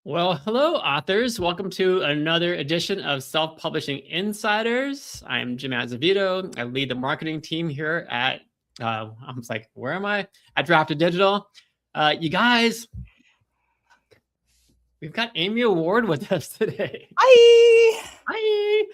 Well, hello, authors. Welcome to another edition of Self-Publishing Insiders. I'm Jim Azevedo. I lead the marketing team here at, I was like, where am I? At Drafted Digital. You guys, we've got Amy Award with us today. Hi. Hi.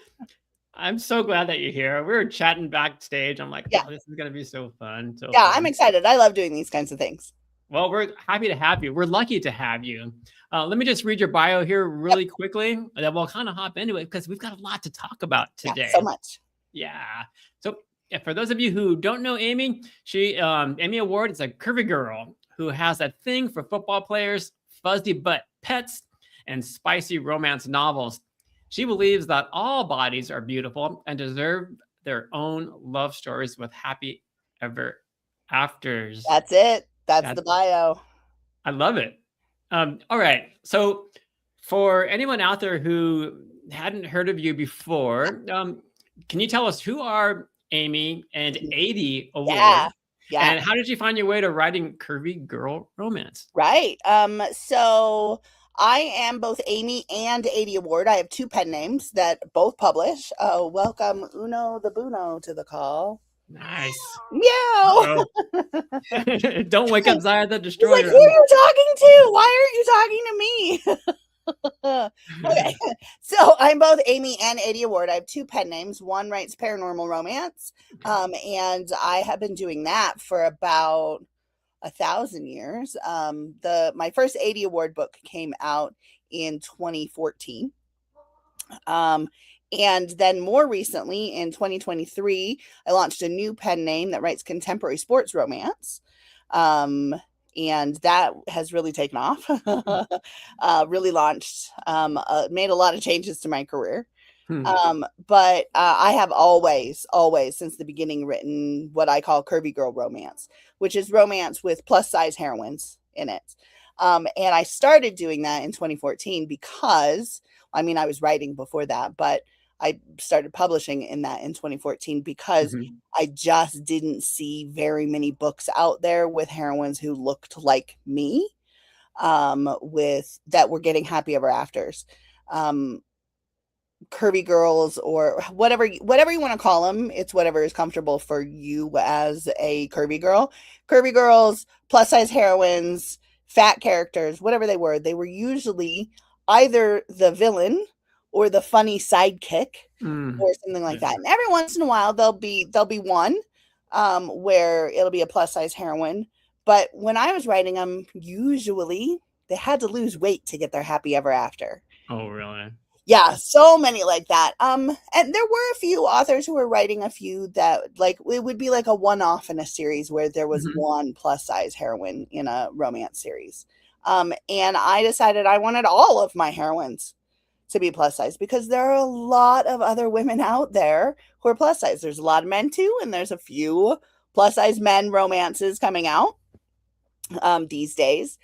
I'm so glad that you're here. We were chatting backstage. I'm like, Yeah. oh, this is going to be so fun. So Yeah, fun. I'm excited. I love doing these kinds of things. Well, we're happy to have you. We're lucky to have you. Let me just read your bio here really quickly, and then we'll kind of hop into it because we've got a lot to talk about today. Yeah, so much. Yeah. So for those of you who don't know Amy, Amy Award is a curvy girl who has a thing for football players, fuzzy butt pets, and spicy romance novels. She believes that all bodies are beautiful and deserve their own love stories with happy ever afters. That's it. That's the bio. I love it. All right. So for anyone out there who hadn't heard of you before, can you tell us who are Amy and 80 Award? Yeah. And how did you find your way to writing curvy girl romance? Right. So I am both Amy and 80 Award. I have two pen names that both publish. Welcome Uno the Buno to the call. Nice. Meow. Don't wake up Zaya the Destroyer. He's like, who are you talking to? Why aren't you talking to me? Okay. So I'm both Amy and 80 Award. I have two pen names. One writes paranormal romance. And I have been doing that for about 1,000 years. My first 80 Award book came out in 2014. And then more recently, in 2023, I launched a new pen name that writes contemporary sports romance. And that has really taken off, really launched, made a lot of changes to my career. But I have always, since the beginning, written what I call curvy girl romance, which is romance with plus size heroines in it. And I started doing that in 2014 because, I mean, I was writing before that, but I started publishing in 2014 because I just didn't see very many books out there with heroines who looked like me, that were getting happy ever afters. Curvy girls, or whatever you want to call them. It's whatever is comfortable for you as a curvy girl. Curvy girls, plus size heroines, fat characters, whatever they were usually either the villain or the funny sidekick or something like that. And every once in a while there'll be one where it'll be a plus size heroine. But when I was writing them, usually they had to lose weight to get their happy ever after. Oh, really? Yeah, so many like that. And there were a few authors who were writing a few that, like, it would be like a one-off in a series where there was one plus size heroine in a romance series. And I decided I wanted all of my heroines to be plus size because there are a lot of other women out there who are plus size. There's a lot of men too, and there's a few plus size men romances coming out these days.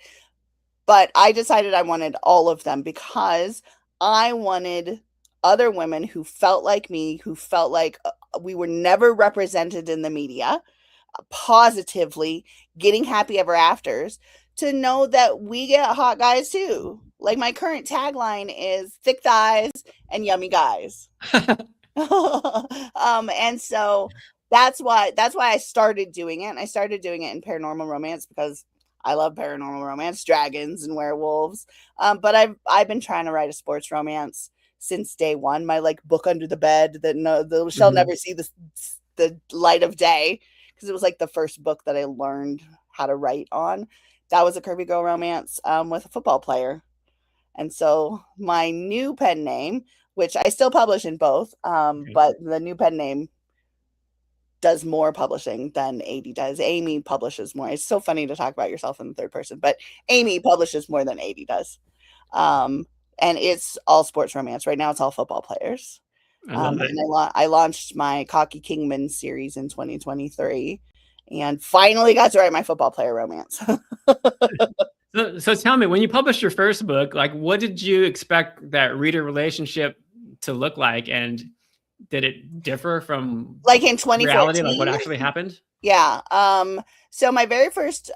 But I decided I wanted all of them because I wanted other women who felt like me, who felt like we were never represented in the media, positively getting happy ever afters, to know that we get hot guys too. Like, my current tagline is thick thighs and yummy guys. And so that's why I started doing it. And I started doing it in paranormal romance because I love paranormal romance, dragons and werewolves. But I've been trying to write a sports romance since day one. My book under the bed that shall never see the light of day, because it was like the first book that I learned how to write on. That was a curvy girl romance with a football player. And so my new pen name, which I still publish in both, but the new pen name does more publishing than 80 does. Amy publishes more. It's so funny to talk about yourself in the third person, but Amy publishes more than 80 does. And it's all sports romance. Right now it's all football players. And I launched my Cocky Kingman series in 2023 and finally got to write my football player romance. So tell me, when you published your first book, like, what did you expect that reader relationship to look like? And did it differ from like in 2014, reality, like what actually happened? Yeah. So my very first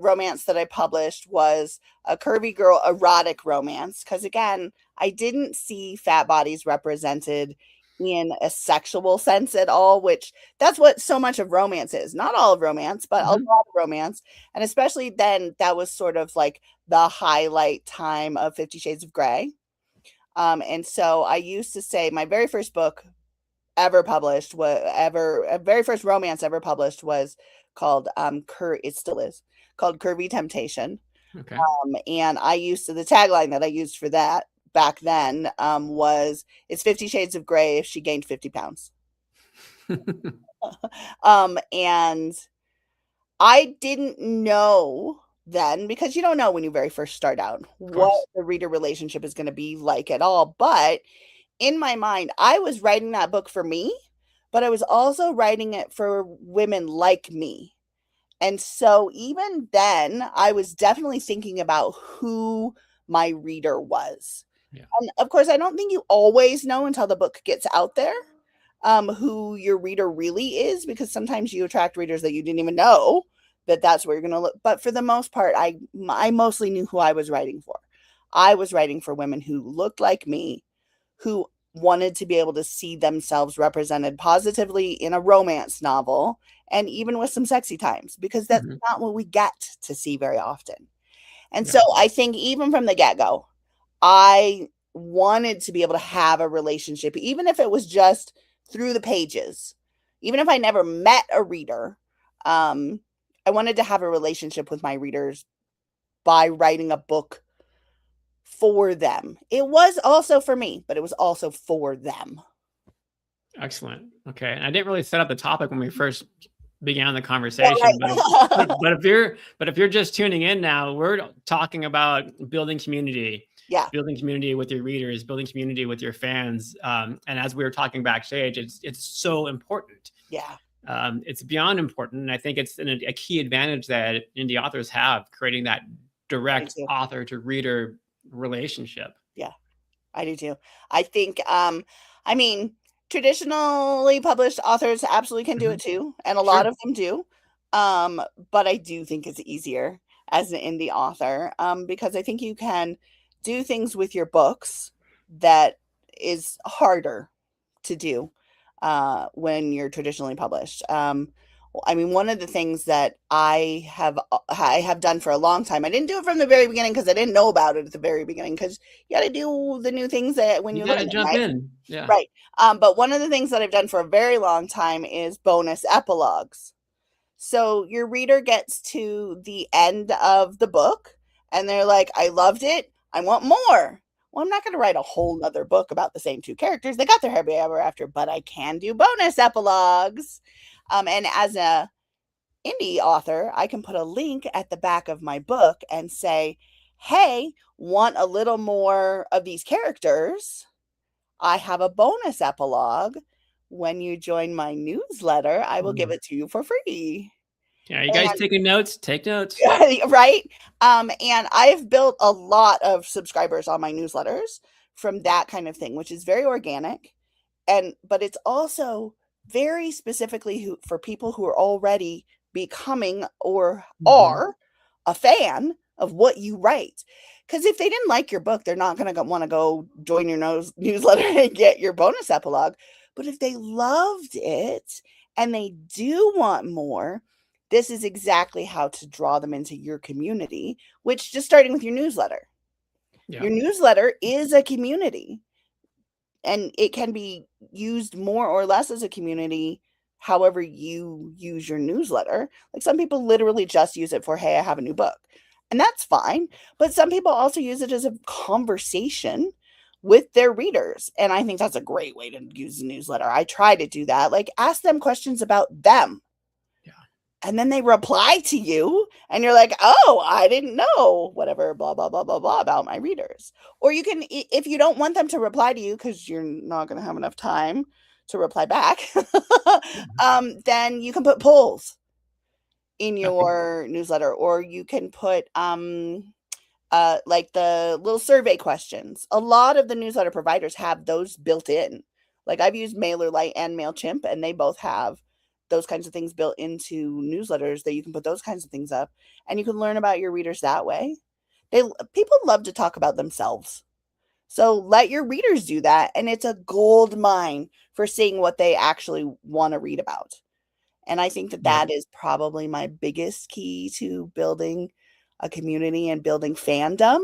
romance that I published was a curvy girl erotic romance. Because again, I didn't see fat bodies represented in a sexual sense at all, which that's what so much of romance is. Not all of romance, but a lot of romance. And especially then, that was sort of like the highlight time of 50 Shades of Grey. And so I used to say my very first book ever published, very first romance ever published was called it still is called Curvy Temptation. Okay. And the tagline that I used for that back then was, it's 50 Shades of Grey if she gained 50 pounds. And I didn't know then, because you don't know when you very first start out what the reader relationship is going to be like at all. But in my mind, I was writing that book for me, but I was also writing it for women like me. And so even then, I was definitely thinking about who my reader was. Yeah. And of course, I don't think you always know until the book gets out there who your reader really is, because sometimes you attract readers that you didn't even know that that's where you're going to look. But for the most part, I mostly knew who I was writing for. I was writing for women who looked like me, who wanted to be able to see themselves represented positively in a romance novel, and even with some sexy times, because that's not what we get to see very often. And so I think even from the get-go, I wanted to be able to have a relationship, even if it was just through the pages. Even if I never met a reader, I wanted to have a relationship with my readers by writing a book for them. It was also for me, but it was also for them. Excellent. Okay. And I didn't really set up the topic when we first began the conversation, but if you're just tuning in now, we're talking about building community. Yeah. Building community with your readers, building community with your fans. And as we were talking backstage, it's so important. Yeah. It's beyond important. And I think it's a key advantage that indie authors have, creating that direct author to reader relationship. Yeah, I do too. I think, I mean, traditionally published authors absolutely can do it too. And a lot of them do. But I do think it's easier as an indie author, because I think you can do things with your books that is harder to do when you're traditionally published. I mean, one of the things that I have done for a long time, I didn't do it from the very beginning because I didn't know about it at the very beginning, because you got to do the new things that when you got to jump in. Yeah. Right. But one of the things that I've done for a very long time is bonus epilogues. So your reader gets to the end of the book and they're like, I loved it, I want more. Well, I'm not going to write a whole nother book about the same two characters. They got their happy ever after, but I can do bonus epilogues. And as a indie author, I can put a link at the back of my book and say, hey, want a little more of these characters? I have a bonus epilogue. When you join my newsletter, I will give it to you for free. Yeah, you guys taking notes? Take notes. Right. And I've built a lot of subscribers on my newsletters from that kind of thing, which is very organic. But it's also very specifically for people who are already becoming or are a fan of what you write. Because if they didn't like your book, they're not going to want to go join your newsletter and get your bonus epilogue. But if they loved it and they do want more, this is exactly how to draw them into your community, which just starting with your newsletter. Yeah. Your newsletter is a community, and it can be used more or less as a community however you use your newsletter. Like some people literally just use it for, hey, I have a new book. And that's fine. But some people also use it as a conversation with their readers. And I think that's a great way to use a newsletter. I try to do that. Like ask them questions about them. Yeah. And then they reply to you and you're like, oh, I didn't know whatever, blah, blah, blah, blah, blah about my readers. Or you can, if you don't want them to reply to you because you're not going to have enough time to reply back, then you can put polls in your newsletter, or you can put like the little survey questions. A lot of the newsletter providers have those built in. Like I've used MailerLite and MailChimp, and they both have those kinds of things built into newsletters that you can put those kinds of things up, and you can learn about your readers that way. People love to talk about themselves. So let your readers do that, and it's a gold mine for seeing what they actually want to read about. And I think that Yeah. that is probably my biggest key to building a community and building fandom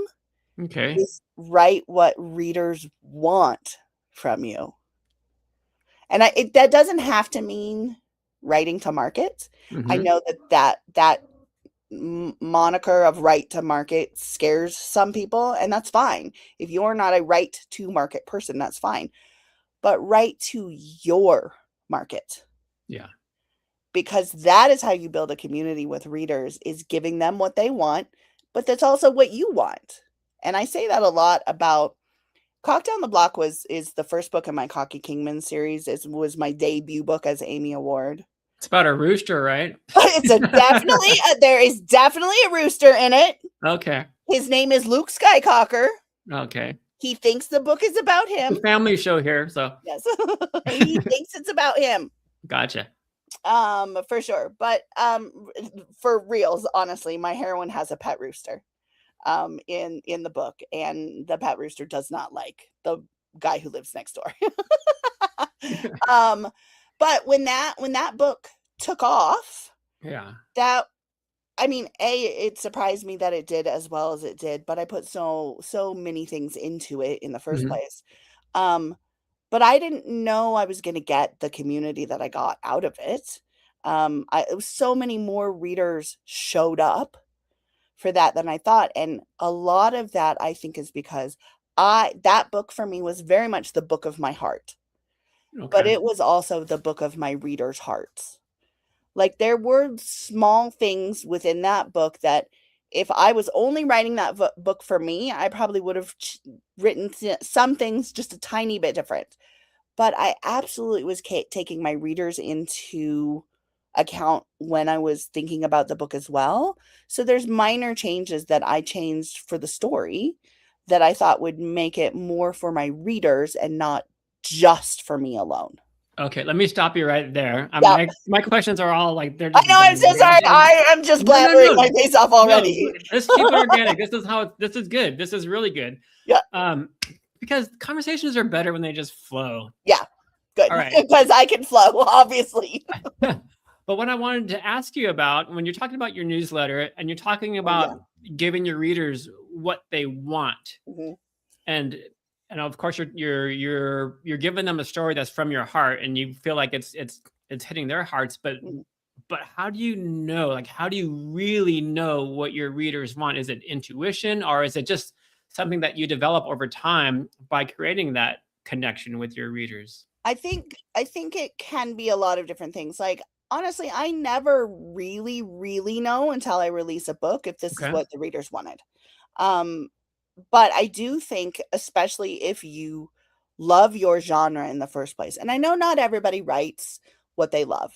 Okay. is write what readers want from you. And that doesn't have to mean writing to market. I Mm-hmm. know that moniker of right to market scares some people, and that's fine. If you're not a right to market person, that's fine. But write to your market. Yeah. Because that is how you build a community with readers, is giving them what they want, but that's also what you want. And I say that a lot about Cock Down the Block is the first book in my Cocky Kingman series. It was my debut book as Amy Award. It's about a rooster, right? It's there is definitely a rooster in it. Okay. His name is Luke Skycocker. Okay. He thinks the book is about him. It's a family show here, so yes. He thinks it's about him. Gotcha. For sure. But for reals, honestly, my heroine has a pet rooster in the book, and the pet rooster does not like the guy who lives next door. But when that book took off, Yeah. it surprised me that it did as well as it did, but I put so many things into it in the first place. But I didn't know I was going to get the community that I got out of it. It was so many more readers showed up for that than I thought, and a lot of that I think is because that book for me was very much the book of my heart. Okay. But it was also the book of my readers' hearts. Like, there were small things within that book that if I was only writing that book for me, I probably would have written some things just a tiny bit different. But I absolutely was taking my readers into account when I was thinking about the book as well. So there's minor changes that I changed for the story that I thought would make it more for my readers and not just for me alone. Okay, let me stop you right there. My questions are all like they're I just know, I'm so sorry. I'm just blabbering my face off already. No, let's keep it organic. This is good. This is really good. Yeah. Because conversations are better when they just flow. Yeah. Good. All right. Because I can flow, obviously. But what I wanted to ask you about, when you're talking about your newsletter and you're talking about giving your readers what they want, and of course you're giving them a story that's from your heart, and you feel like it's hitting their hearts, but how do you know? Like, how do you really know what your readers want? Is it intuition, or is it just something that you develop over time by creating that connection with your readers? I think it can be a lot of different things. Like, honestly, I never really know until I release a book if this is what the readers wanted. But I do think, especially if you love your genre in the first place, and I know not everybody writes what they love,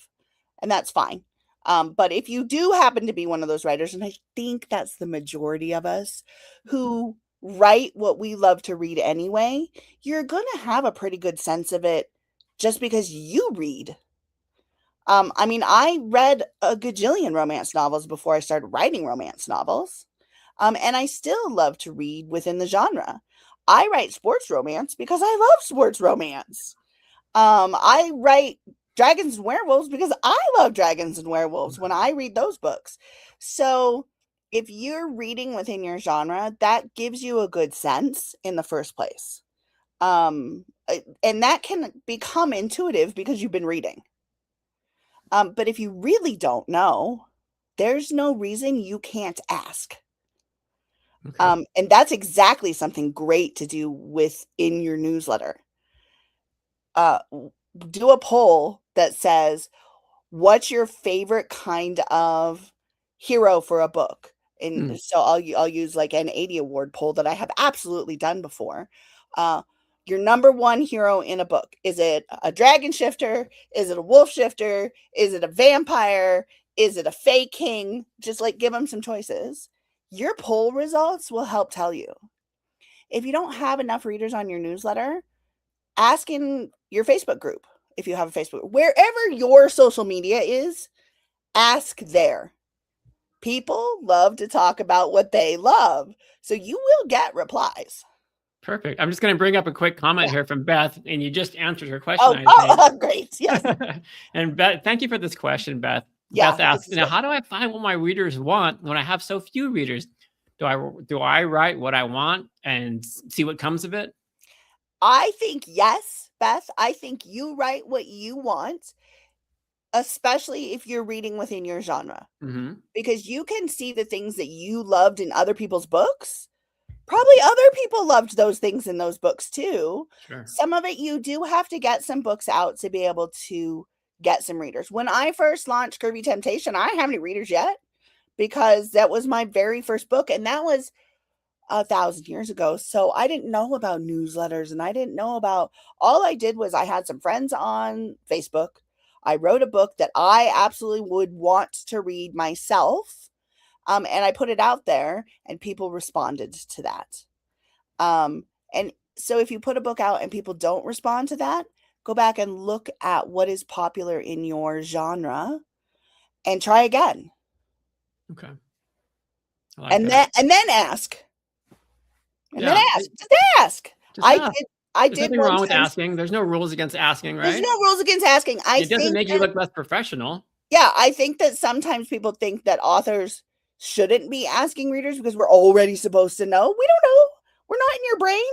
and that's fine. But if you do happen to be one of those writers, and I think that's the majority of us who write what we love to read anyway, you're going to have a pretty good sense of it just because you read. I read a gajillion romance novels before I started writing romance novels. And I still love to read within the genre. I write sports romance because I love sports romance. I write dragons and werewolves because I love dragons and werewolves when I read those books. So if you're reading within your genre, that gives you a good sense in the first place. And that can become intuitive because you've been reading. But if you really don't know, there's no reason you can't ask. And that's exactly something great to do within your newsletter. Do a poll that says, what's your favorite kind of hero for a book? And so I'll use like an 80 award poll that I have absolutely done before. Your number one hero in a book. Is it a dragon shifter? Is it a wolf shifter? Is it a vampire? Is it a fae king? Just like give them some choices. Your poll results will help tell you. If you don't have enough readers on your newsletter, ask in your Facebook group. if you have a Facebook, wherever your social media is, ask there. People love to talk about what they love, so you will get replies. Perfect. I'm just going to bring up a quick comment here from Beth, and you just answered her question, I think. Great. Yes. And Beth, thank you for this question, Beth. Yeah, Beth asks, now, how do I find what my readers want when I have so few readers? Do I write what I want and see what comes of it? I think yes, Beth. I think you write what you want, especially if you're reading within your genre, because you can see the things that you loved in other people's books. Probably other people loved those things in those books too. Sure. Some of it you do have to get some books out to be able to get some readers. When I first launched Curvy Temptation, I haven't any readers yet because that was my very first book, and that was 1,000 years ago. So I didn't know about newsletters, and I didn't know about, all I did was I had some friends on Facebook. I wrote a book that I absolutely would want to read myself. And I put it out there and people responded to that. And so if you put a book out and people don't respond to that, go back and look at what is popular in your genre and try again. Okay. And then ask. And then ask. Just ask. There's nothing wrong with asking. There's no rules against asking, right? There's no rules against asking. It doesn't make you look less professional. Yeah, I think that sometimes people think that authors shouldn't be asking readers because we're already supposed to know. We don't know. We're not in your brain.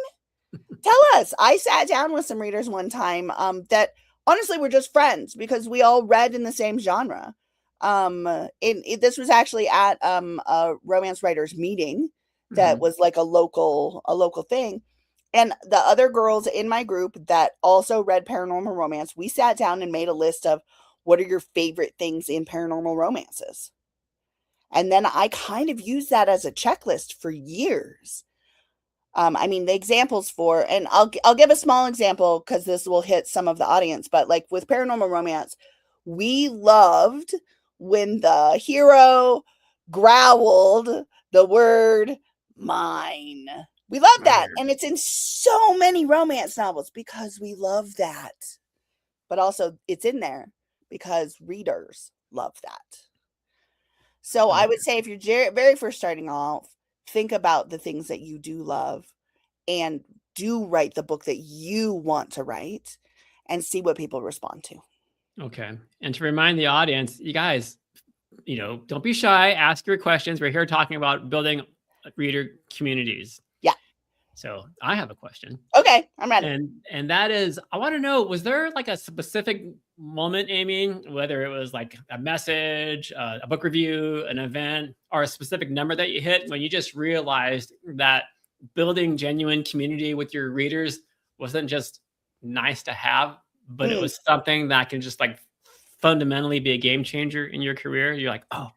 Tell us. I sat down with some readers one time that honestly were just friends because we all read in the same genre. This was actually at a romance writers meeting that was like a local thing. And the other girls in my group that also read paranormal romance, we sat down and made a list of what are your favorite things in paranormal romances. And then I kind of used that as a checklist for years. I mean, the examples for, and I'll give a small example because this will hit some of the audience, but like with paranormal romance, we loved when the hero growled the word mine. We love that. And it's in so many romance novels because we love that. But also it's in there because readers love that. So I would say if you're very first starting off, think about the things that you do love and do write the book that you want to write and see what people respond to. Okay. And to remind the audience, you guys, don't be shy. Ask your questions. We're here talking about building reader communities. Yeah. So I have a question. Okay, I'm ready. And that is, I want to know, was there like a specific moment, Amy, whether it was like a message, a book review, an event, or a specific number that you hit when you just realized that building genuine community with your readers wasn't just nice to have, but it was something that can just like fundamentally be a game changer in your career? You're like, oh,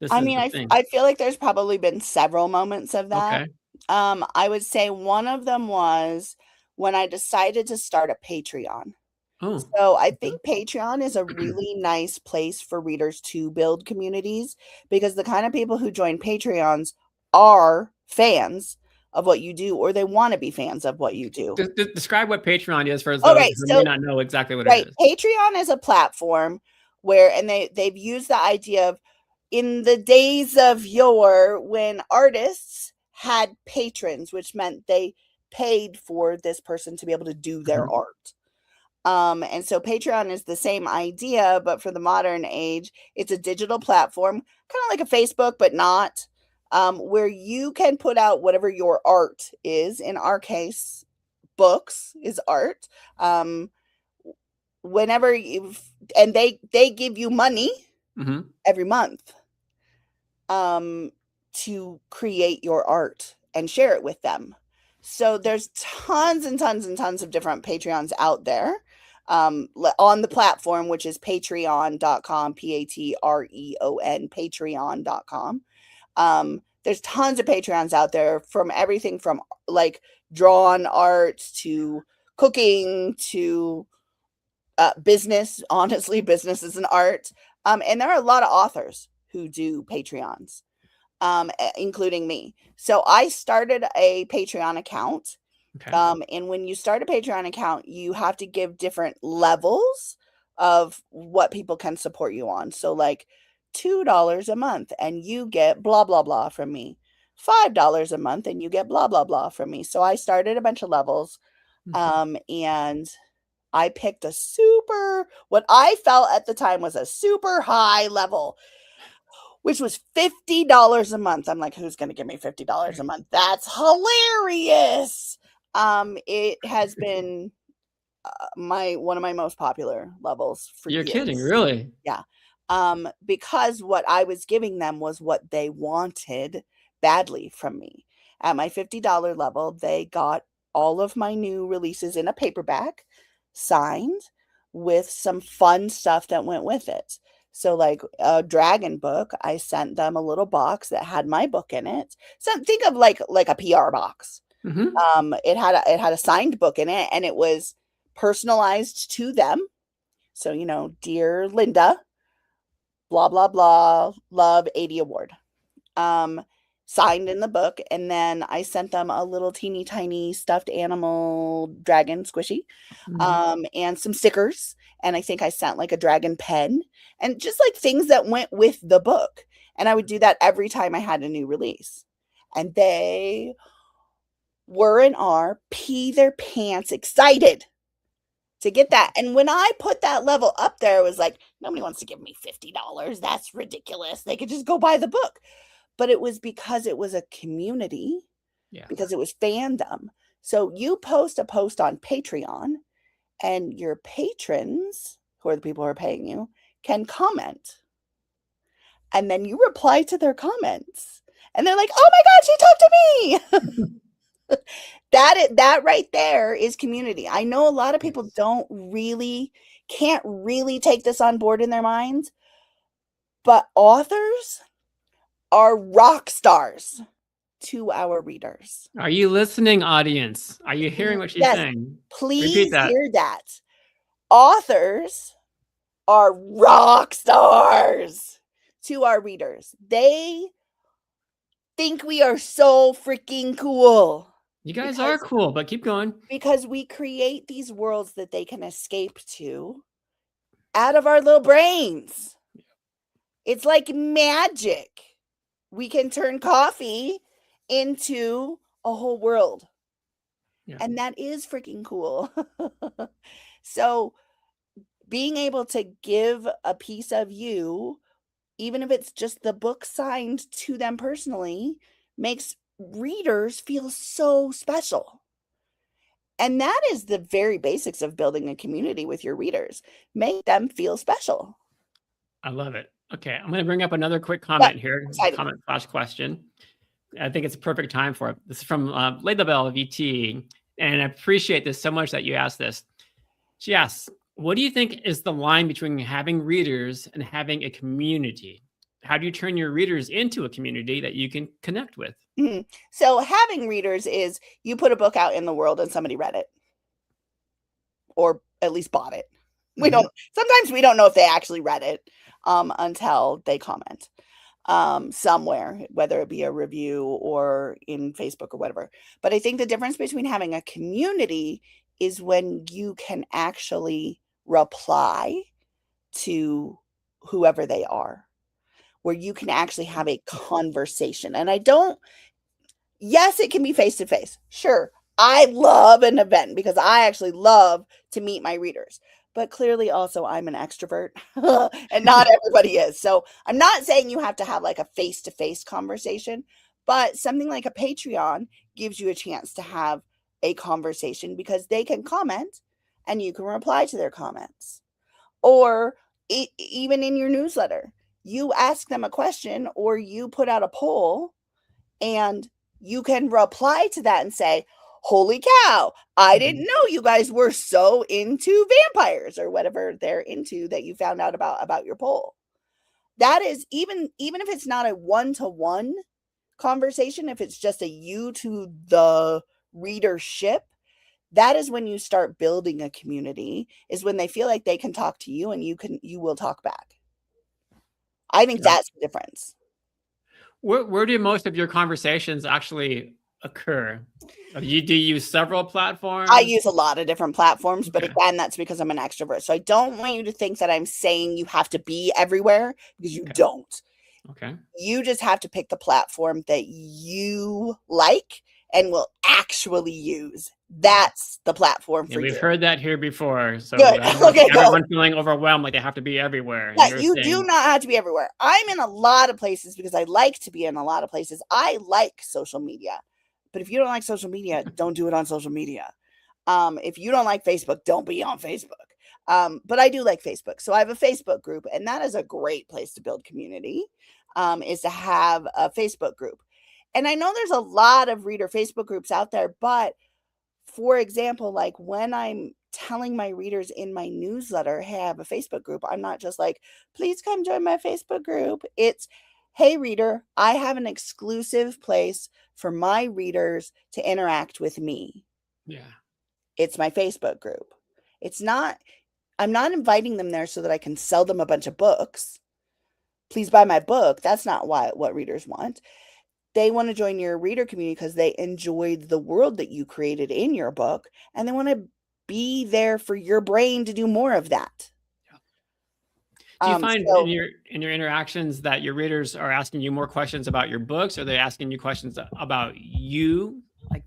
this is the thing. I feel like there's probably been several moments of that. Okay. I would say one of them was when I decided to start a Patreon. Oh, so I think Patreon is a really nice place for readers to build communities because the kind of people who join Patreons are fans of what you do, or they want to be fans of what you do. Describe what Patreon is for those who may not know exactly what it is. Patreon is a platform where, and they've used the idea of in the days of yore when artists had patrons, which meant they paid for this person to be able to do their art. And so Patreon is the same idea, but for the modern age, it's a digital platform, kind of like a Facebook, but not, where you can put out whatever your art is. In our case, books is art. Whenever and they give you money every month to create your art and share it with them. So there's tons and tons and tons of different Patreons out there on the platform, which is patreon.com, Patreon, patreon.com. There's tons of Patreons out there from everything from like drawn art to cooking to business. Honestly, business is an art. And there are a lot of authors who do Patreons, including me. So I started a Patreon account Okay. And when you start a Patreon account, you have to give different levels of what people can support you on. So, like $2 a month, and you get blah, blah, blah from me. $5 a month, and you get blah, blah, blah from me. So, I started a bunch of levels. And I picked what I felt at the time was a super high level, which was $50 a month. I'm like, who's going to give me $50 a month? That's hilarious. It has been one of my most popular levels for You're years. kidding, really? Yeah. Because what I was giving them was what they wanted badly from me. At my $50 level, they got all of my new releases in a paperback, signed, with some fun stuff that went with it. So, like a dragon book, I sent them a little box that had my book in it. So think of like a PR box. It had a signed book in it, and it was personalized to them. So, dear Linda, blah blah blah, love 80 award. Signed in the book, and then I sent them a little teeny tiny stuffed animal dragon squishy, and some stickers, and I think I sent like a dragon pen, and just like things that went with the book. And I would do that every time I had a new release, and they were and are pee their pants excited to get that. And when I put that level up there, it was like, nobody wants to give me $50. That's ridiculous. They could just go buy the book. But it was because it was a community, because it was fandom. So you post a post on Patreon, and your patrons, who are the people who are paying you, can comment. And then you reply to their comments. And they're like, oh my God, she talked to me. That right there is community. I know a lot of people can't really take this on board in their minds, but authors are rock stars to our readers. Are you listening, audience? Are you hearing what she's saying? Please hear that. Authors are rock stars to our readers. They think we are so freaking cool. You guys are cool, but keep going. Because we create these worlds that they can escape to out of our little brains. It's like magic. We can turn coffee into a whole world. Yeah. And that is freaking cool. So being able to give a piece of you, even if it's just the book signed to them personally, makes readers feel so special. And that is the very basics of building a community with your readers. Make them feel special. I love it. Okay, I'm going to bring up another quick comment here. Comment / question. I think it's a perfect time for it. This is from Lay the Bell VT, and I appreciate this so much that you asked this. She asks, what do you think is the line between having readers and having a community? How do you turn your readers into a community that you can connect with? Mm-hmm. So having readers is you put a book out in the world and somebody read it, or at least bought it. Sometimes we don't know if they actually read it until they comment somewhere, whether it be a review or in Facebook or whatever. But I think the difference between having a community is when you can actually reply to whoever they are, where you can actually have a conversation. And yes, it can be face-to-face. Sure, I love an event because I actually love to meet my readers. But clearly also I'm an extrovert and not everybody is. So I'm not saying you have to have like a face-to-face conversation, but something like a Patreon gives you a chance to have a conversation because they can comment and you can reply to their comments. Or even in your newsletter, you ask them a question or you put out a poll and you can reply to that and say, holy cow, I didn't know you guys were so into vampires or whatever they're into that you found out about your poll. That is, even if it's not a one-to-one conversation, if it's just a you to the readership, that is when you start building a community, is when they feel like they can talk to you and you will talk back. I think that's the difference. Where do most of your conversations actually occur? Do you use several platforms? I use a lot of different platforms, but Okay. again, that's because I'm an extrovert. So I don't want you to think that I'm saying you have to be everywhere, because you Okay. don't. Okay. You just have to pick the platform that you like and will actually use. That's the platform Yeah, for we've you. heard that here before. So Good. I don't want Okay, go. everyone feeling overwhelmed like they have to be everywhere. And Yeah, you're you do saying, not have to be everywhere. I'm in a lot of places because I like to be in a lot of places. I like social media. But if you don't like social media, don't do it on social media. If you don't like Facebook, don't be on Facebook. But I do like Facebook. So I have a Facebook group, and that is a great place to build community, is to have a Facebook group. And I know there's a lot of reader Facebook groups out there, but for example, like when I'm telling my readers in my newsletter, hey, I have a Facebook group, I'm not just like, please come join my Facebook group. It's, hey, reader, I have an exclusive place for my readers to interact with me. yeah. It's my Facebook group. It's not, I'm not inviting them there so that I can sell them a bunch of books. Please buy my book. That's not what readers want. They want to join your reader community because they enjoyed the world that you created in your book, and they want to be there for your brain to do more of that. Do you find So in your interactions that your readers are asking you more questions about your books, or are they asking you questions about you? Like,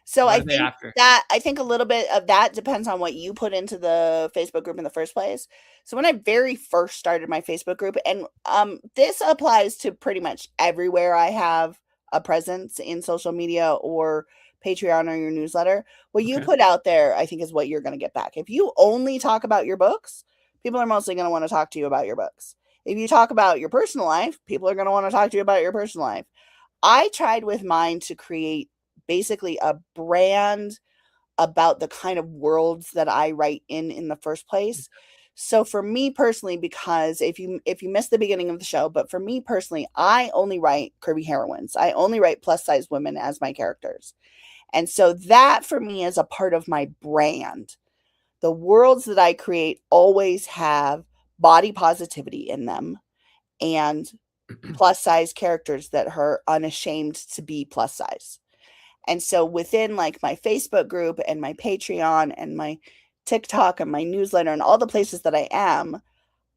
So what I are they think after? I think a little bit of that depends on what you put into the Facebook group in the first place. So when I very first started my Facebook group, and this applies to pretty much everywhere I have a presence in social media or Patreon or your newsletter, what you Okay. put out there, I think, is what you're going to get back. If you only talk about your books, people are mostly going to want to talk to you about your books. If you talk about your personal life, people are going to want to talk to you about your personal life. I tried with mine to create basically a brand about the kind of worlds that I write in the first place. So for me personally, because if you missed the beginning of the show, but for me personally, I only write curvy heroines. I only write plus size women as my characters. And so that for me is a part of my brand. The worlds that I create always have body positivity in them and plus size characters that are unashamed to be plus size. And so within like my Facebook group and my Patreon and my TikTok and my newsletter and all the places that I am,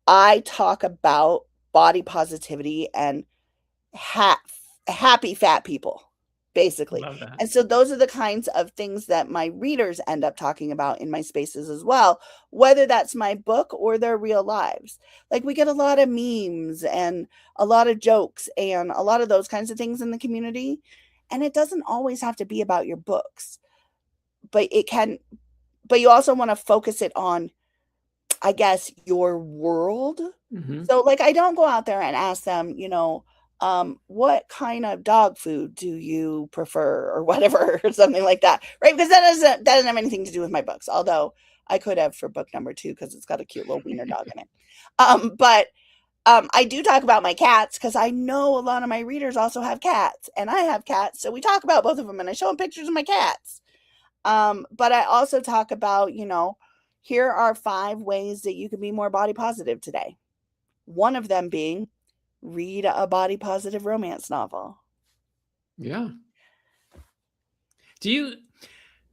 I talk about body positivity and happy fat people, basically. Love that. And so those are the kinds of things that my readers end up talking about in my spaces as well, whether that's my book or their real lives. Like we get a lot of memes and a lot of jokes and a lot of those kinds of things in the community. And it doesn't always have to be about your books, but it can, but you also want to focus it on, I guess, your world. Mm-hmm. So like I don't go out there and ask them, what kind of dog food do you prefer or whatever, or something like that, right? Because that doesn't have anything to do with my books, although I could have for book number 2 because it's got a cute little wiener dog in it. But I do talk about my cats because I know a lot of my readers also have cats, and I have cats, so we talk about both of them, and I show them pictures of my cats. But I also talk about, here are 5 ways that you can be more body positive today. One of them being read a body positive romance novel. Yeah. Do you,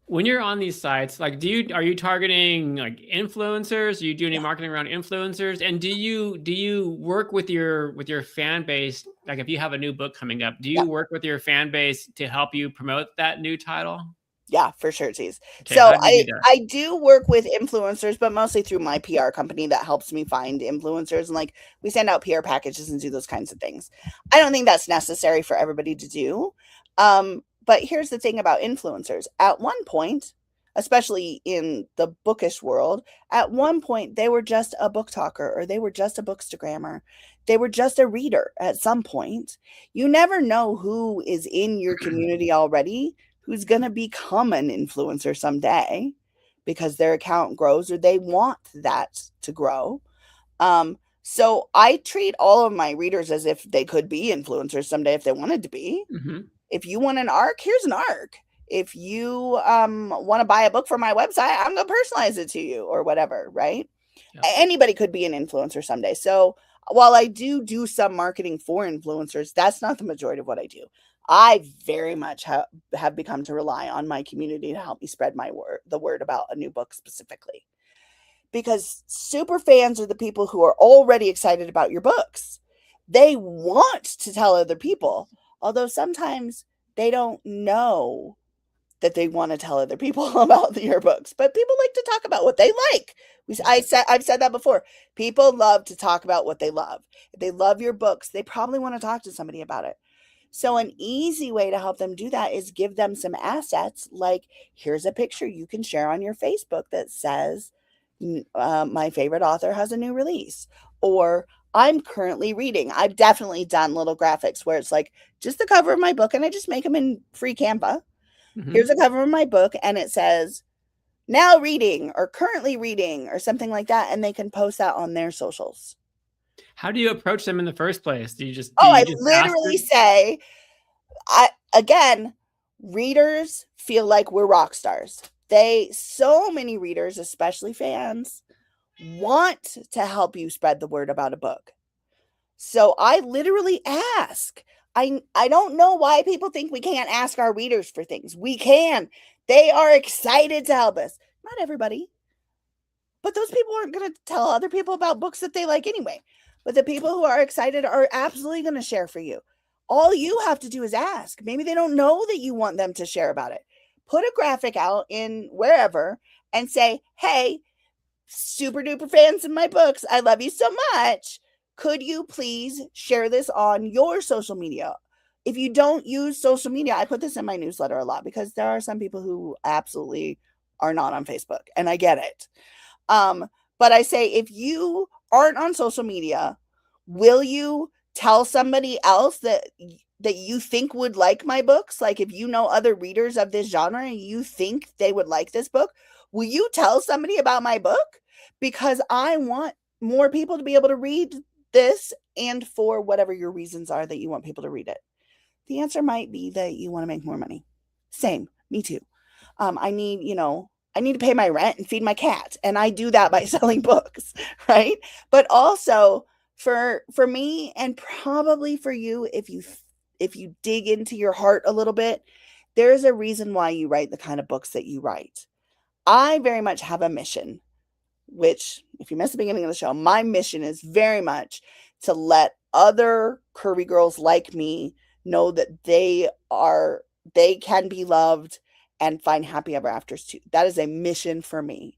when you're on these sites, like, are you targeting like influencers? Do you do any marketing around influencers? And do you work with your fan base? Like if you have a new book coming up, do you work with your fan base to help you promote that new title? Yeah, for sure, Tease. Okay, So how do you do that? I do work with influencers, but mostly through my PR company that helps me find influencers. And like we send out PR packages and do those kinds of things. I don't think that's necessary for everybody to do. But here's the thing about influencers. At one point, especially in the bookish world, at one point they were just a book talker, or they were just a bookstagrammer. They were just a reader at some point. You never know who is in your community already who's going to become an influencer someday because their account grows or they want that to grow. So I treat all of my readers as if they could be influencers someday if they wanted to be. Mm-hmm. If you want an arc, here's an arc. If you want to buy a book from my website, I'm going to personalize it to you or whatever, right? Yeah. Anybody could be an influencer someday. So while I do some marketing for influencers, that's not the majority of what I do. I very much have become to rely on my community to help me spread the word about a new book specifically. Because super fans are the people who are already excited about your books. They want to tell other people, although sometimes they don't know that they want to tell other people about your books. But people like to talk about what they like. I've said that before. People love to talk about what they love. If they love your books, they probably want to talk to somebody about it. So an easy way to help them do that is give them some assets. Like, here's a picture you can share on your Facebook that says, my favorite author has a new release, or I'm currently reading. I've definitely done little graphics where it's like just the cover of my book, and I just make them in free Canva. Here's a cover of my book, and it says now reading or currently reading or something like that, and they can post that on their socials. How do you approach them in the first place? Do you just I literally say, again, readers feel like we're rock stars. So many readers, especially fans, want to help you spread the word about a book. So I literally ask. I don't know why people think we can't ask our readers for things. We can. They are excited to help us. Not everybody. But those people aren't going to tell other people about books that they like anyway. But the people who are excited are absolutely going to share for you. All you have to do is ask. Maybe they don't know that you want them to share about it. Put a graphic out in wherever and say, hey, super duper fans of my books, I love you so much. Could you please share this on your social media? If you don't use social media, I put this in my newsletter a lot because there are some people who absolutely are not on Facebook, and I get it. But I say, if you aren't on social media, will you tell somebody else that you think would like my books? Like, if you know other readers of this genre and you think they would like this book, will you tell somebody about my book? Because I want more people to be able to read this, and for whatever your reasons are that you want people to read it. The answer might be that you want to make more money. Same, me too. I need to pay my rent and feed my cat, and I do that by selling books, right? But also for me, and probably for you, if you dig into your heart a little bit, there's a reason why you write the kind of books that you write. I very much have a mission, which, if you missed the beginning of the show, my mission is very much to let other curvy girls like me know that they can be loved and find happy ever afters too. That is a mission for me.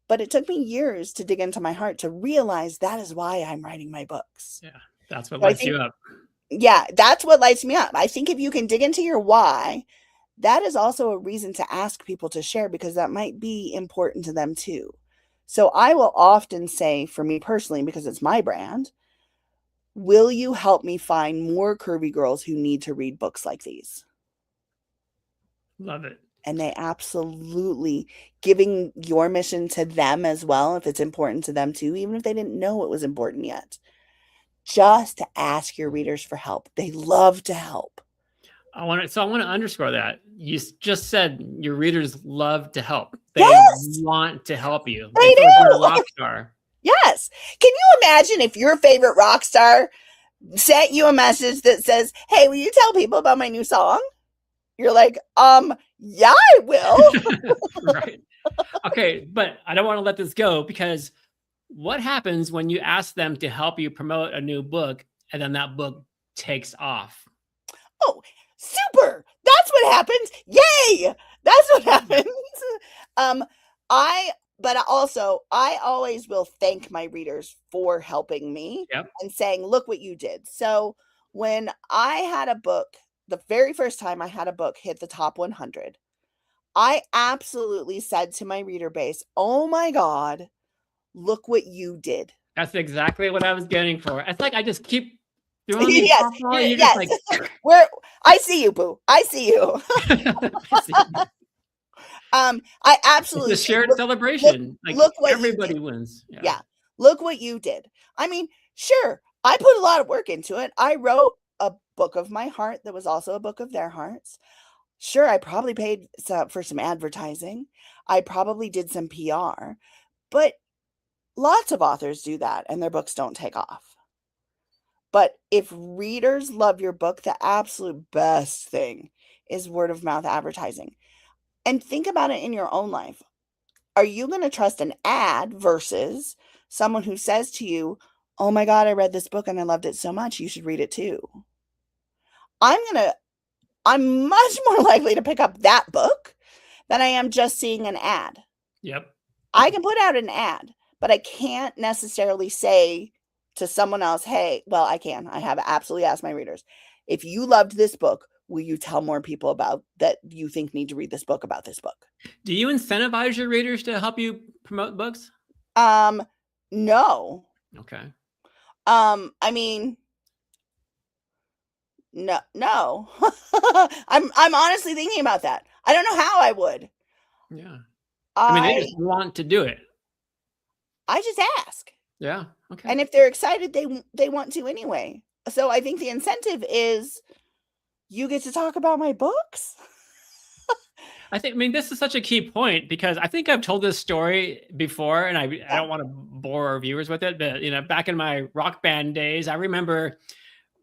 But it took me years to dig into my heart to realize that is why I'm writing my books. Yeah, that's what lights you up. Yeah, that's what lights me up. I think if you can dig into your why, that is also a reason to ask people to share, because that might be important to them too. So I will often say, for me personally, because it's my brand, will you help me find more curvy girls who need to read books like these? Love it. And they absolutely, giving your mission to them as well, if it's important to them too, even if they didn't know it was important yet. Just to ask your readers for help. They love to help. I want to underscore that. You just said your readers love to help. They want to help you. They do. Like you're a rock star. Yes. Can you imagine if your favorite rock star sent you a message that says, hey, will you tell people about my new song? You're like, yeah, I will. Right. Okay, but I don't want to let this go, because what happens when you ask them to help you promote a new book and then that book takes off? Oh, super. That's what happens. Yay. That's what happens. But also, I always will thank my readers for helping me and saying, look what you did. So when I had a book, the very first time I had a book hit the top 100, I absolutely said to my reader base, oh my God, look what you did. That's exactly what I was getting for. It's like I just keep throwing these yes, you're just like, I see you, boo. I see you. I absolutely. It's a shared celebration. Look what everybody wins. Yeah. Look what you did. I mean, sure, I put a lot of work into it. I wrote a book of my heart that was also a book of their hearts. Sure, I probably paid for some advertising. I probably did some PR, but lots of authors do that and their books don't take off. But if readers love your book, the absolute best thing is word of mouth advertising. And think about it in your own life. Are you going to trust an ad versus someone who says to you, "Oh my God, I read this book and I loved it so much. You should read it too." I'm much more likely to pick up that book than I am just seeing an ad. Yep. I can put out an ad, but I can't necessarily say to someone else, "Hey," well, I can. I have absolutely asked my readers, "If you loved this book, will you tell more people about that you think need to read this book about this book?" Do you incentivize your readers to help you promote books? No. Okay. I mean, no. I'm honestly thinking about that. I don't know how I would. Yeah. I mean, they I just want to do it. just ask. Yeah. Okay. And if they're excited, they want to anyway. So I think the incentive is you get to talk about my books. I mean, this is such a key point because I think I've told this story before, and I don't want to bore our viewers with it, but back in my rock band days, I remember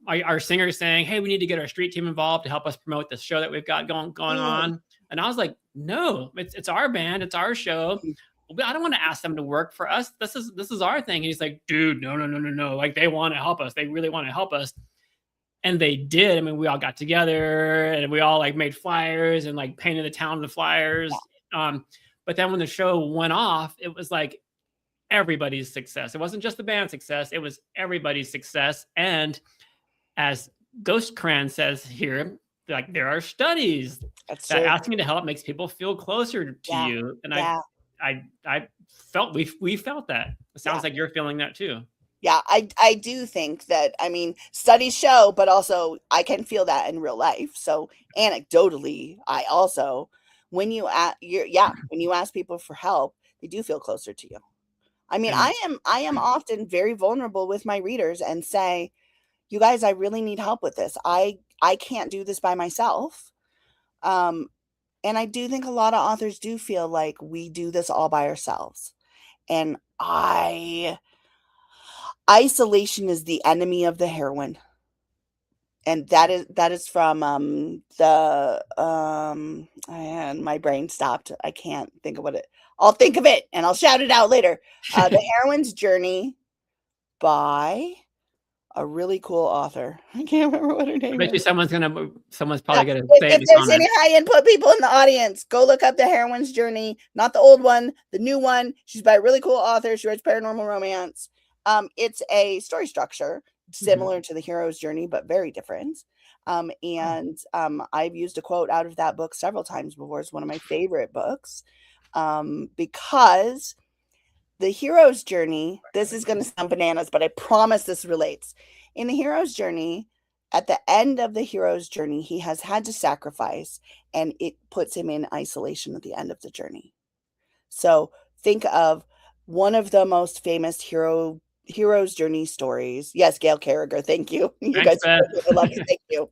our singer saying, "Hey, we need to get our street team involved to help us promote this show that we've got going on." And I was like, "No, it's our band, it's our show. I don't want to ask them to work for us. This is our thing." And he's like, "Dude, no. Like, they want to help us. They really want to help us." And they did. I mean, we all got together and we all like made flyers and like painted the town with flyers. But then when the show went off, it was like everybody's success. It wasn't just the band's success. It was everybody's success. And as Ghost Cran says here, like, there are studies that asking to help makes people feel closer to you. And I felt we felt that. It sounds like you're feeling that too. Yeah, I do think that, I mean, studies show, but also I can feel that in real life. So anecdotally, I also, when you ask people for help, they do feel closer to you. I mean, I am often very vulnerable with my readers and say, "You guys, I really need help with this. I can't do this by myself." And I do think a lot of authors do feel like we do this all by ourselves. And isolation is the enemy of the heroine. And that is from and my brain stopped. I can't think of I'll think of it and I'll shout it out later. The Heroine's Journey by a really cool author. I can't remember what her name is. Someone's probably gonna say if there's any high input people in the audience, go look up The Heroine's Journey, not the old one, the new one. She's by a really cool author. She writes paranormal romance. It's a story structure similar to The Hero's Journey, but very different. I've used a quote out of that book several times before. It's one of my favorite books, because The Hero's Journey, this is going to sound bananas, but I promise this relates. In The Hero's Journey, at the end of The Hero's Journey, he has had to sacrifice, and it puts him in isolation at the end of the journey. So think of one of the most famous Hero's Journey stories. Yes, Gail Carriger. Thank you. You guys love it. Thank you.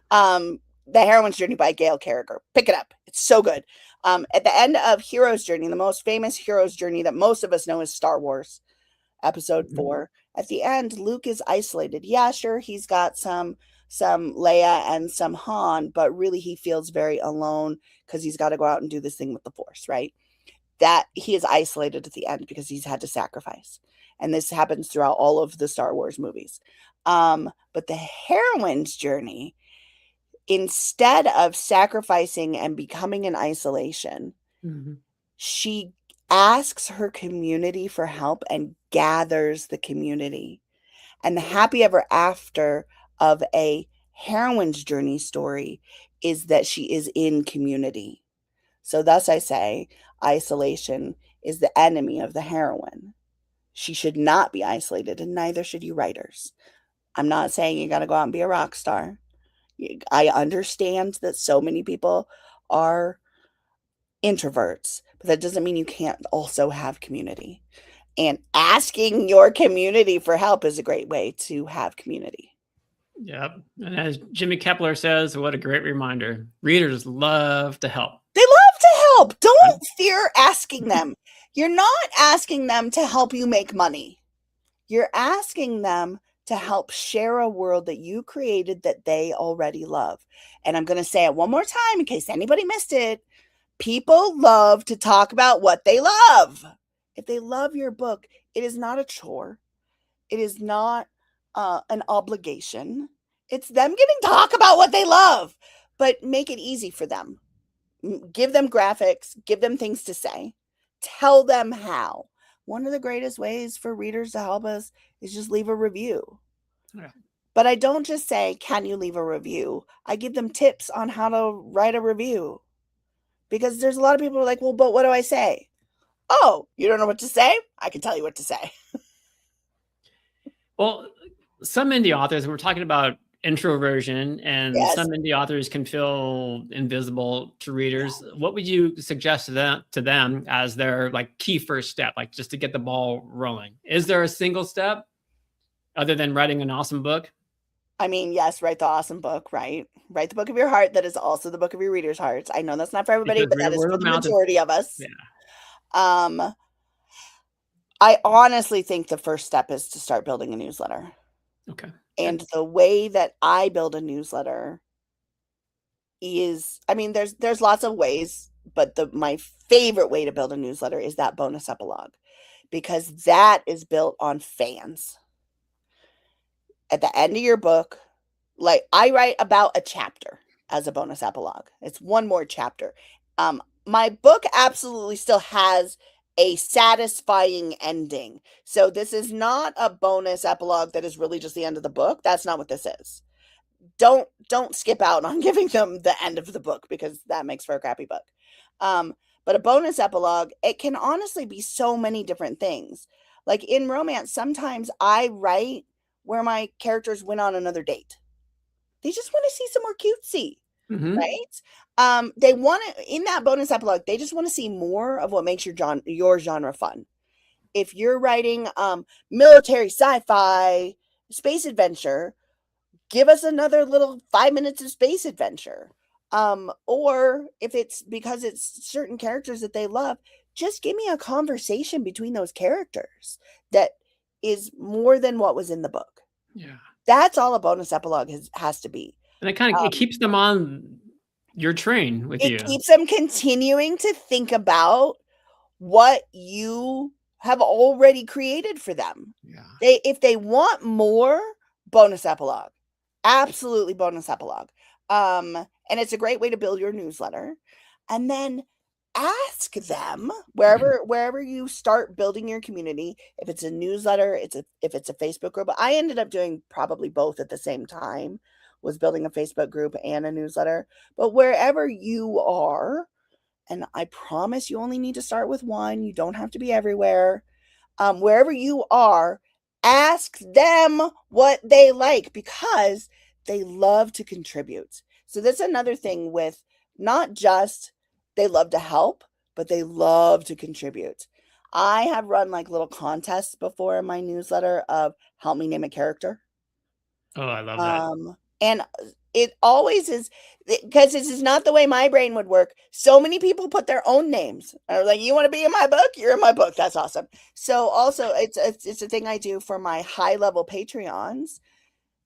The Heroine's Journey by Gail Carriger. Pick it up. It's so good. At the end of Hero's Journey, the most famous Hero's Journey that most of us know is Star Wars Episode 4. At the end, Luke is isolated. Yeah, sure, he's got some Leia and some Han, but really he feels very alone because he's got to go out and do this thing with the Force, right? That he is isolated at the end because he's had to sacrifice. And this happens throughout all of the Star Wars movies. But the Heroine's Journey, instead of sacrificing and becoming in isolation, she asks her community for help and gathers the community. And the happy ever after of a heroine's journey story is that she is in community. So thus I say isolation is the enemy of the heroine. She should not be isolated, and neither should you writers. I'm not saying you got to go out and be a rock star. I understand that so many people are introverts, but that doesn't mean you can't also have community. And asking your community for help is a great way to have community. Yep. And as Jimmy Kepler says, what a great reminder. Readers love to help. They love to help. Don't fear asking them. You're not asking them to help you make money. You're asking them to help share a world that you created that they already love. And I'm going to say it one more time in case anybody missed it. People love to talk about what they love. If they love your book, it is not a chore. It is not an obligation. It's them getting to talk about what they love, but make it easy for them. Give them graphics, give them things to say, tell them how. One of the greatest ways for readers to help us is just leave a review. Yeah. But I don't just say, can you leave a review? I give them tips on how to write a review. Because there's a lot of people who are like, well, but what do I say? Oh, you don't know what to say? I can tell you what to say. Well, some indie authors, we're talking about introversion, and Yes. some indie authors can feel invisible to readers. What would you suggest to them as their like key first step, like just to get the ball rolling? Is there a single step other than writing an awesome book? I mean, yes, write the awesome book, right? Write the book of your heart that is also the book of your readers' hearts. I know that's not for everybody, Because but that is word for of the mouth is- majority of us. Yeah. I honestly think the first step is to start building a newsletter. Okay. And the way that I build a newsletter is, I mean, there's lots of ways, but my favorite way to build a newsletter is that bonus epilogue, because that is built on fans. At the end of your book, like I write about a chapter as a bonus epilogue. It's one more chapter. My book absolutely still has a satisfying ending. So this is not a bonus epilogue that is really just the end of the book. That's not what this is. Don't skip out on giving them the end of the book, because that makes for a crappy book. But a bonus epilogue, it can honestly be so many different things. Like in romance, sometimes I write where my characters went on another date. They just want to see some more cutesy, right? They want to, in that bonus epilogue, they just want to see more of what makes your genre fun. If you're writing military, sci-fi, space adventure, give us another little 5 minutes of space adventure. Or if it's because it's certain characters that they love, just give me a conversation between those characters that is more than what was in the book. Yeah. That's all a bonus epilogue has to be. And it keeps them on your train with you. It keeps them continuing to think about what you have already created for them. Yeah. If they want more, bonus epilogue. Absolutely bonus epilogue. And it's a great way to build your newsletter. And then ask them wherever you start building your community, if it's a newsletter, if it's a Facebook group. I ended up doing probably both at the same time, was building a Facebook group and a newsletter. But wherever you are, and I promise you only need to start with one, you don't have to be everywhere. Wherever you are, ask them what they like, because they love to contribute. So that's another thing with not just they love to help, but they love to contribute. I have run like little contests before in my newsletter of help me name a character. Oh, I love that. And it always is, because this is not the way my brain would work. So many people put their own names. I was like, you want to be in my book? You're in my book. That's awesome. So also it's a thing I do for my high level Patreons.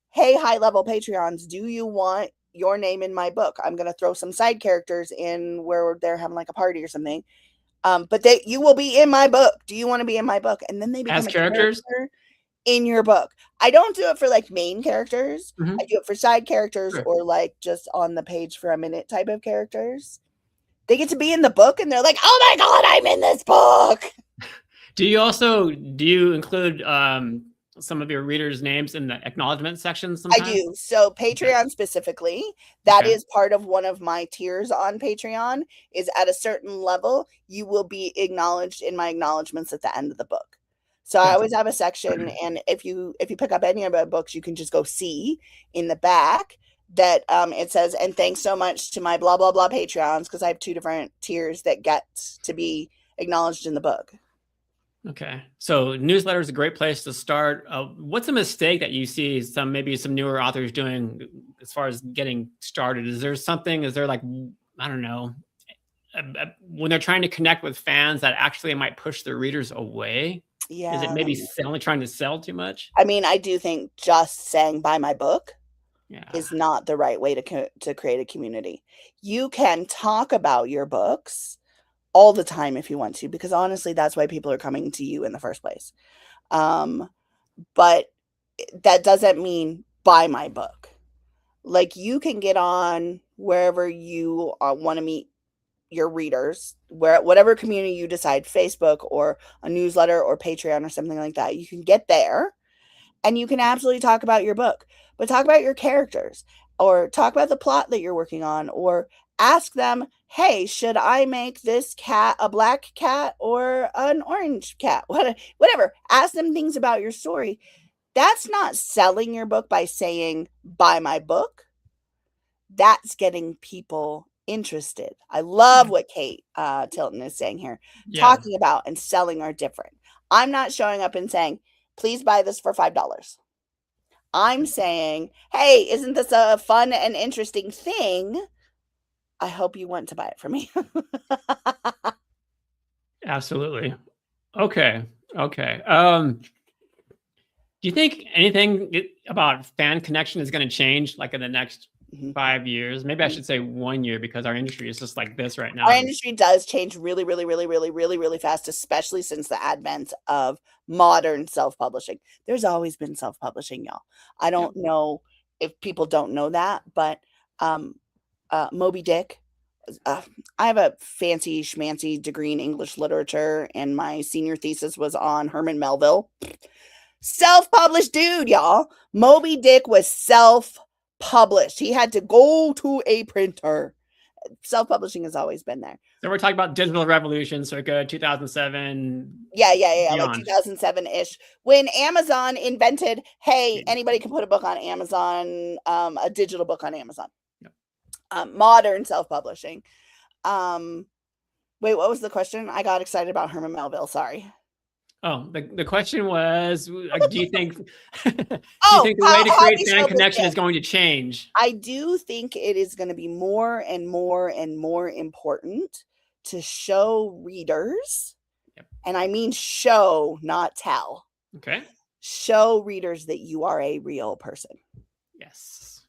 Hey, high level Patreons, do you want your name in my book? I'm going to throw some side characters in where they're having like a party or something. But you will be in my book. Do you want to be in my book? And then they become As characters in your book. I don't do it for like main characters. Mm-hmm. I do it for side characters, sure. or like just on the page for a minute type of characters. They get to be in the book and they're like, oh my God, I'm in this book. Do you include some of your readers' names in the acknowledgement section sometimes? I do. So Patreon specifically, that is part of one of my tiers on Patreon, is at a certain level, you will be acknowledged in my acknowledgements at the end of the book. So I always have a section, and if you pick up any of my books, you can just go see in the back that it says, and thanks so much to my blah, blah, blah Patreons, because I have 2 different tiers that get to be acknowledged in the book. Okay. So newsletter is a great place to start. What's a mistake that you see maybe some newer authors doing as far as getting started? Is there like, I don't know, when they're trying to connect with fans that actually might push their readers away? Yeah. Is it maybe only trying to sell too much? I mean, I do think just saying buy my book Yeah. is not the right way to create a community. You can talk about your books all the time if you want to, because honestly, that's why people are coming to you in the first place. But that doesn't mean buy my book. Like, you can get on wherever you want to meet your readers, whatever community you decide, Facebook or a newsletter or Patreon or something like that. You can get there and you can absolutely talk about your book, but talk about your characters or talk about the plot that you're working on, or ask them, hey, should I make this cat a black cat or an orange cat? Whatever. Ask them things about your story. That's not selling your book by saying, buy my book. That's getting people interested. I love what Kate Tilton is saying here. Yeah. Talking about and selling are different. I'm not showing up and saying, please buy this for $5. I'm saying, hey, isn't this a fun and interesting thing? I hope you want to buy it for me. Absolutely. Okay. Do you think anything about fan connection is going to change, like in the next 5 years? Maybe I should say 1 year, because our industry is just like this right now. Our industry does change really, really, really, really, really, really fast, especially since the advent of modern self-publishing. There's always been self-publishing, y'all. I don't know if people don't know that, but Moby Dick. I have a fancy schmancy degree in English literature, and my senior thesis was on Herman Melville. Self-published dude, y'all. Moby Dick was self-published. He had to go to a printer. Self-publishing has always been there. So we're talking about digital revolution, circa 2007. Yeah, like 2007-ish. When Amazon invented, hey, anybody can put a book on Amazon, a digital book on Amazon. Modern self-publishing. Wait, what was the question? I got excited about Herman Melville. Sorry. Oh, the question was, do you think, the way to create fan connection is going to change? I do think it is going to be more and more and more important to show readers, and I mean show, not tell. Okay. Show readers that you are a real person. Yes.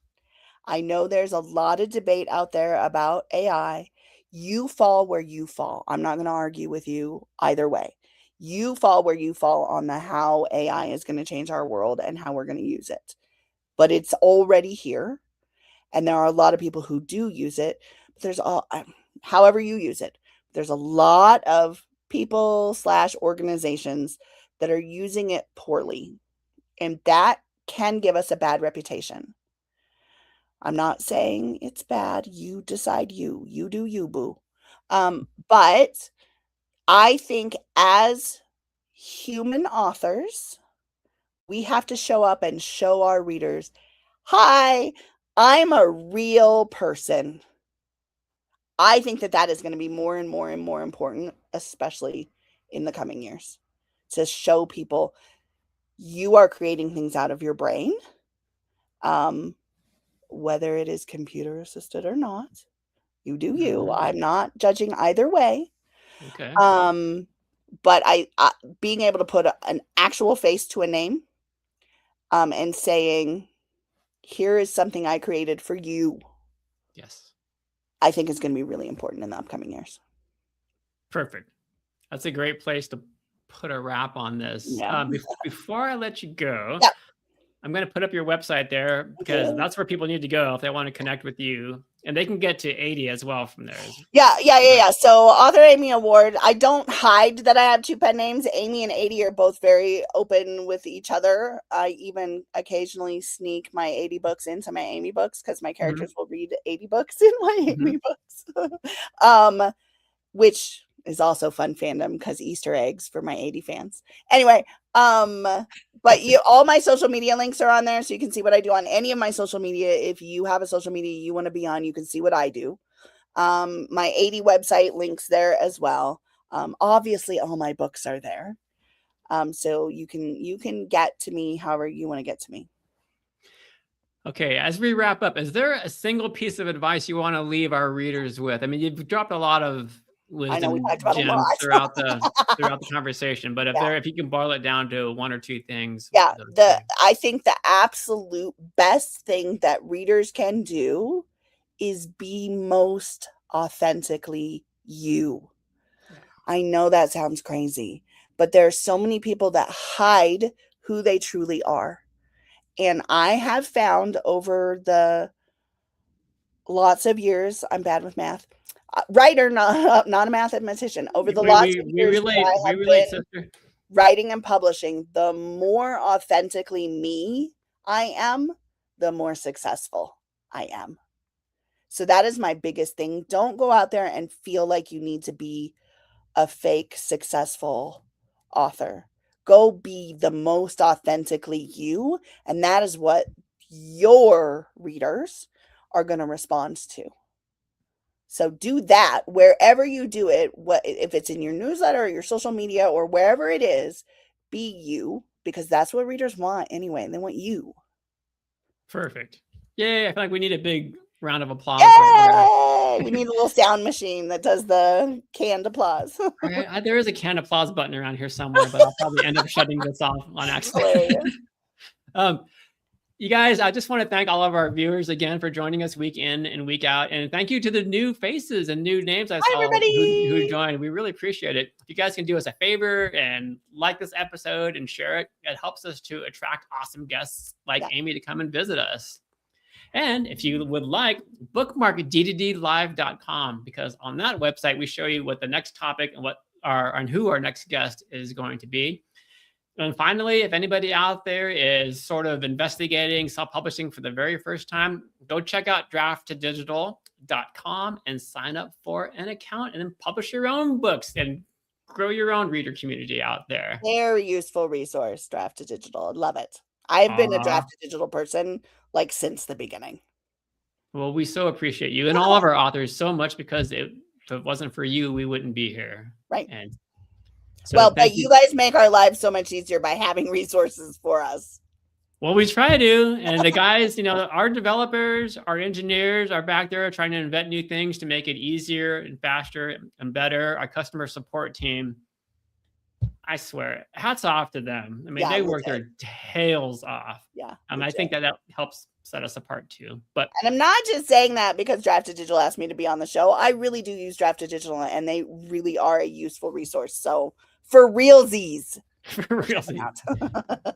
I know there's a lot of debate out there about AI. You fall where you fall. I'm not going to argue with you either way. You fall where you fall on the how AI is going to change our world and how we're going to use it. But it's already here. And there are a lot of people who do use it. But however you use it, there's a lot of people / organizations that are using it poorly. And that can give us a bad reputation. I'm not saying it's bad. You decide you. You do you, boo. But I think as human authors, we have to show up and show our readers, hi, I'm a real person. I think that is going to be more and more and more important, especially in the coming years, to show people you are creating things out of your brain, whether it is computer assisted or not. You do you. I'm not judging either way. Okay. But I being able to put an actual face to a name, and saying, here is something I created for you. Yes. I think is going to be really important in the upcoming years. Perfect. That's a great place to put a wrap on this. Yeah. Before I let you go, yeah. I'm going to put up your website there, because that's where people need to go if they want to connect with you. And they can get to 80 as well from there. Yeah. So Author Amy Award, I don't hide that I have two pen names. Amy and 80 are both very open with each other. I even occasionally sneak my 80 books into my Amy books, because my characters will read 80 books in my Amy books. Which is also fun fandom, because Easter eggs for my 80 fans. Anyway, but all my social media links are on there, so you can see what I do on any of my social media. If you have a social media you want to be on, you can see what I do. My 80 website links there as well. Obviously all my books are there. So you can get to me however you want to get to me. Okay, as we wrap up, is there a single piece of advice you want to leave our readers with? I mean, you've dropped a lot of I know we wisdom talked about a gems lot. throughout the conversation, but Yeah. if you can boil it down to one or two things, what Yeah, would those be? I think the absolute best thing that readers can do is be most authentically you. Yeah. I know that sounds crazy, but there are so many people that hide who they truly are. And I have found over the lots of years, I'm bad with math, writer, not a mathematician. Over the lots of years that I We have relate, been sister. writing and publishing, the more authentically me I am, the more successful I am. So that is my biggest thing. Don't go out there and feel like you need to be a fake successful author. Go be the most authentically you, and that is what your readers are going to respond to. So do that wherever you do it, what if it's in your newsletter or your social media or wherever it is, be you, because that's what readers want anyway. They want you. Perfect. Yay, I feel like we need a big round of applause right there. Yay! We need a little sound machine that does the canned applause. There is a canned applause button around here somewhere, but I'll probably end up shutting this off on accident. You guys, I just want to thank all of our viewers again for joining us week in and week out. And thank you to the new faces and new names I saw who joined. We really appreciate it. If you guys can do us a favor and like this episode and share it, it helps us to attract awesome guests like Amy to come and visit us. And if you would like, bookmark dddlive.com, because on that website, we show you what the next topic and who our next guest is going to be. And finally, if anybody out there is sort of investigating self-publishing for the very first time, go check out draft2digital.com and sign up for an account and then publish your own books and grow your own reader community out there. Very useful resource, Draft2Digital. Love it. I've been a Draft2Digital person like since the beginning. Well, we so appreciate you and all of our authors so much, because if it wasn't for you, we wouldn't be here. Right. And so but you guys make our lives so much easier by having resources for us. Well, we try to. And the guys, our developers, our engineers are back there trying to invent new things to make it easier and faster and better. Our customer support team, I swear, hats off to them. I mean, they work their tails off. Yeah. I think that helps set us apart too. And I'm not just saying that because Draft2Digital asked me to be on the show. I really do use Draft2Digital, and they really are a useful resource. So for realsies.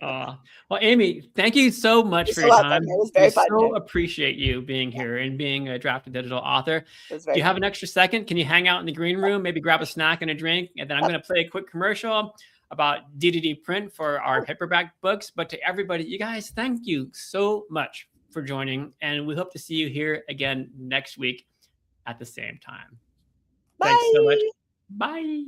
Well, Amy, thank you so much for your time. It was very fun. So appreciate you being here and being a Draft2Digital author. Do you have an extra second? Can you hang out in the green room, maybe grab a snack and a drink? And then I'm going to play a quick commercial about DDD print for our paperback books. But to everybody, you guys, thank you so much for joining. And we hope to see you here again next week at the same time. Bye. Thanks so much. Bye.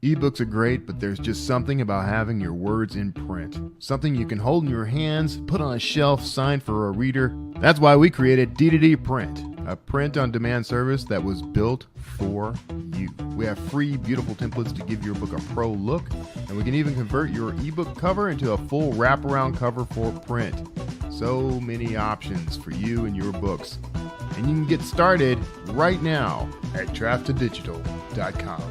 Ebooks are great, but there's just something about having your words in print. Something you can hold in your hands, put on a shelf, sign for a reader. That's why we created DDD Print, a print-on-demand service that was built for you. We have free, beautiful templates to give your book a pro look, and we can even convert your ebook cover into a full wraparound cover for print. So many options for you and your books. And you can get started right now at draft2digital.com.